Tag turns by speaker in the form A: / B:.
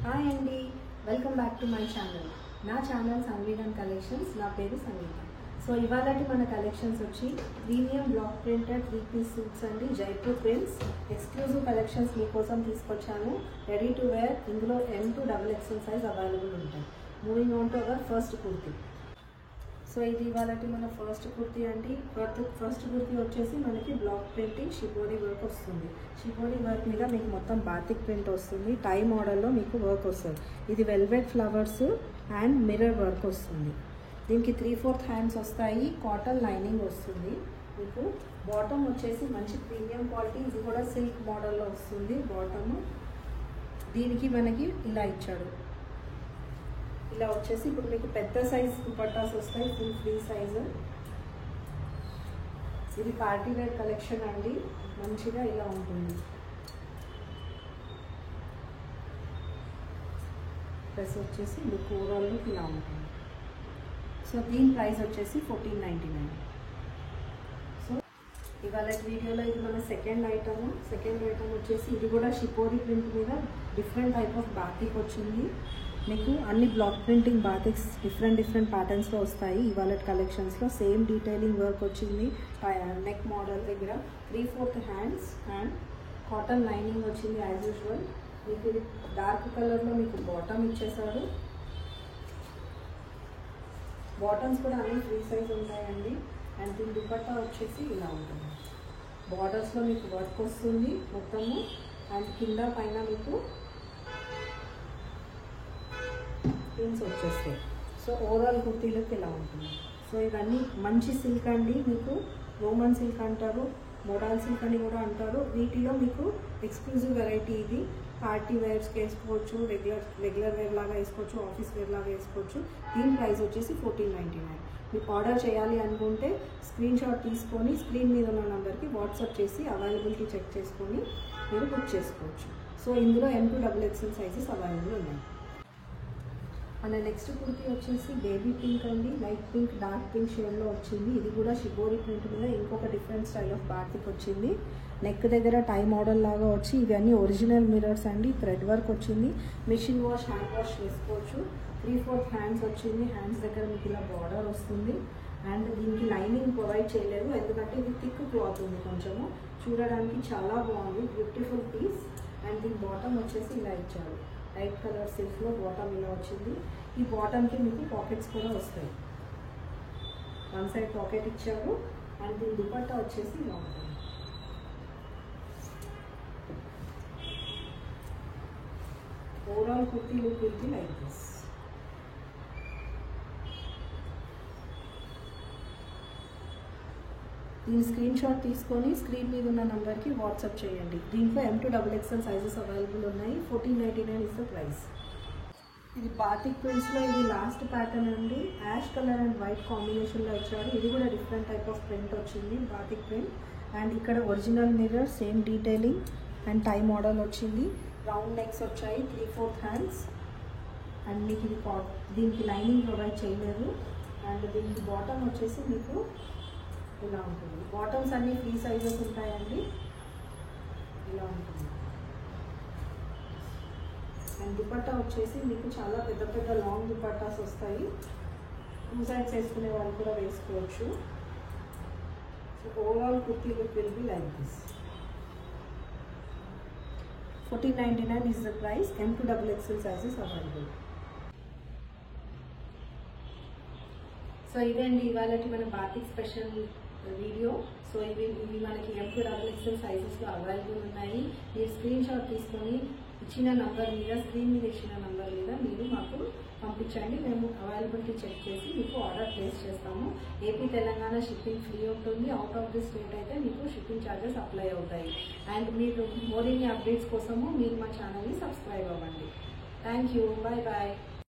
A: Hi అండి, welcome back to my channel. నా channel సంగీతం కలెక్షన్స్. నా పేరు సంగీత. సో ఇవాళటి మన కలెక్షన్స్ వచ్చి premium block printed 3-piece suits అండి, జైపూర్ ప్రింట్స్ ఎక్స్క్లూజివ్ కలెక్షన్స్ మీకోసం తీసుకొచ్చాను. Ready to wear. ఇందులో M to XXL size available ఉంటాయి. Moving on to our first kurti. So ఇది ఇవాళటి మన ఫస్ట్ కుర్తీ అండి. ఫస్ట్ కుర్తీ వచ్చేసి మనకి బ్లాక్ ప్రింటింగ్ షిబోరి వర్క్ వస్తుంది. షిబోరి వర్క్ మీద మీకు మొత్తం బాతిక్ ప్రింట్ వస్తుంది. టై మోడల్లో మీకు వర్క్ వస్తుంది. ఇది velvet flowers and mirror work వస్తుంది. దీనికి 3/4 హ్యాండ్స్ వస్తాయి. కాటన్ లైనింగ్ వస్తుంది. మీకు బాటమ్ వచ్చేసి మంచి ప్రీమియం క్వాలిటీ. ఇది కూడా సిల్క్ మోడల్లో వస్తుంది. బాటమ్ దీనికి మనకి ఇలా ఇచ్చాడు. ఇలా వచ్చేసి ఇప్పుడు మీకు పెద్ద సైజ్ దుపట్టాస్ వస్తాయి, ఫుల్ ఫ్రీ సైజు. ఇది పార్టీ వేర్ కలెక్షన్ అండి. మంచిగా ఇలా ఉంటుంది. డ్రెస్ వచ్చేసి లుక్ ఓవరాల్ లుక్ ఇలా ఉంటుంది. సో దీని ప్రైస్ వచ్చేసి 1499. సో ఇవాళ వీడియోలో ఇది మన సెకండ్ ఐటమ్ వచ్చేసి ఇది కూడా షిపోరి ప్రింట్ మీద డిఫరెంట్ టైప్ ఆఫ్ బాతిక్ వచ్చింది. మీకు అన్ని బ్లాక్ ప్రింటింగ్ బాతిక్స్ డిఫరెంట్ ప్యాటర్న్స్లో వస్తాయి. ఇవాళ కలెక్షన్స్లో సేమ్ డీటెయిలింగ్ వర్క్ వచ్చింది. నెక్ మోడల్ దగ్గర 3/4 హ్యాండ్స్ అండ్ కాటన్ లైనింగ్ వచ్చింది యాజ్ యూజువల్. మీకు ఇది డార్క్ కలర్లో మీకు బాటమ్ ఇచ్చేసాడు. బాటమ్స్ కూడా అన్ని ఫ్రీ సైజ్ ఉంటాయండి. అండ్ దీని దుపట్టా వచ్చేసి ఇలా ఉంటుంది. బార్డర్స్లో మీకు వర్క్ వస్తుంది మొత్తము. అండ్ కింద పైన మీకు ప్రింట్స్ వచ్చేస్తాయి. సో ఓవరాల్ కుర్తీ లుక్ ఇలా ఉంటుంది. సో ఇవన్నీ మంచి సిల్క్ అండి. మీకు రోమన్ సిల్క్ అంటారు, మోడల్ సిల్క్ అని కూడా అంటారు. వీటిలో మీకు ఎక్స్క్లూజివ్ వెరైటీ. ఇది పార్టీ వేర్స్కి వేసుకోవచ్చు, రెగ్యులర్ వేర్ లాగా వేసుకోవచ్చు, ఆఫీస్ వేర్ లాగా వేసుకోవచ్చు. దీని ప్రైస్ వచ్చేసి 1499. మీకు ఆర్డర్ చేయాలి అనుకుంటే స్క్రీన్ షాట్ తీసుకొని స్క్రీన్ మీద ఉన్న నెంబర్కి వాట్సాప్ చేసి అవైలబిలిటీ చెక్ చేసుకొని మీరు బుక్ చేసుకోవచ్చు. సో ఇందులో M to XXL sizes available ఉన్నాయి. మన నెక్స్ట్ కుర్తీ వచ్చేసి బేబీ పింక్ అండి. లైట్ పింక్, డార్క్ పింక్ షేడ్లో వచ్చింది. ఇది కూడా షిబోరి ప్రింట్ మీద ఇంకొక డిఫరెంట్ స్టైల్ ఆఫ్ బాతిక్ వచ్చింది. నెక్ దగ్గర టై మోడల్ లాగా వచ్చి ఇవన్నీ ఒరిజినల్ మిరర్స్ అండి. థ్రెడ్ వర్క్ వచ్చింది. మిషన్ వాష్, హ్యాండ్ వాష్ చేసుకోవచ్చు. 3/4 హ్యాండ్స్ వచ్చింది. హ్యాండ్స్ దగ్గర మీకు ఇలా బార్డర్ వస్తుంది. అండ్ దీనికి లైనింగ్ ప్రొవైడ్ చేయలేదు ఎందుకంటే ఇది థిక్ క్లాత్ ఉంది. కొంచెము చూడడానికి చాలా బాగుంది. Beautiful piece. అండ్ దీని బాటమ్ వచ్చేసి ఇలా ఇచ్చారు. లైట్ కలర్ సిల్క్లో బాటమ్ ఇలా వచ్చింది. ఈ బాటమ్కి మీకు పాకెట్స్ కూడా వస్తాయి. వన్ సైడ్ పాకెట్ ఇచ్చారు. అండ్ దీని దుపట్టా వచ్చేసి ఇలా ఉంటుంది. Overall kurti look will be like this. దీని స్క్రీన్ షాట్ తీసుకొని స్క్రీన్ మీద ఉన్న నెంబర్కి వాట్సాప్ చేయండి. దీంట్లో M to XXL sizes available ఉన్నాయి. 1499 ఇస్ ద ప్రైస్. ఇది బాతిక్ ప్రింట్స్లో ఇది లాస్ట్ ప్యాటర్న్ అండి. యాష్ కలర్ అండ్ వైట్ కాంబినేషన్లో ఇచ్చారు. ఇది కూడా డిఫరెంట్ టైప్ ఆఫ్ ప్రింట్ వచ్చింది, బాతిక్ ప్రింట్. అండ్ ఇక్కడ original mirror, same detailing and tie model వచ్చింది. రౌండ్ నెక్స్ వచ్చాయి, 3/4 హ్యాండ్స్. అండ్ మీకు ఇది దీనికి లైనింగ్ ప్రొవైడ్ చేయలేదు. అండ్ దీనికి బాటమ్ వచ్చేసి మీకు ఇలా ఉంటుంది. బాటమ్స్ అన్నీ ఫ్రీ సైజెస్ ఉంటాయండి. ఇలా ఉంటుంది. అండ్ దుపట్టా వచ్చేసి మీకు చాలా పెద్ద లాంగ్ దుపట్టాస్ వస్తాయి. 2 సైడ్స్ వేసుకునే వాళ్ళు కూడా వేసుకోవచ్చు. So overall kurti look will be like this. 1499 is the price. M to XXL sizes available. So ఇదండి ఇవాళ మన బాతిక్ స్పెషల్ వీడియో. సో ఇవి మనకి M to XXL సైజెస్లో అవైలబుల్ ఉన్నాయి. మీరు స్క్రీన్ షాట్ తీసుకొని ఇచ్చిన నంబర్ మీద, స్క్రీన్ మీద ఇచ్చిన నంబర్ మీద మీరు మాకు పంపించండి. మేము అవైలబిలిటీ చెక్ చేసి మీకు ఆర్డర్ ప్లేస్ చేస్తాము. ఏపీ తెలంగాణ షిప్పింగ్ ఫ్రీ ఉంటుంది. అవుట్ ఆఫ్ ది స్టేట్ అయితే మీకు షిప్పింగ్ ఛార్జెస్ అప్లై అవుతాయి. అండ్ మీరు మోరింగ్ అప్డేట్స్ కోసము మీరు మా ఛానల్ని సబ్స్క్రైబ్ అవ్వండి. Thank you. Bye bye.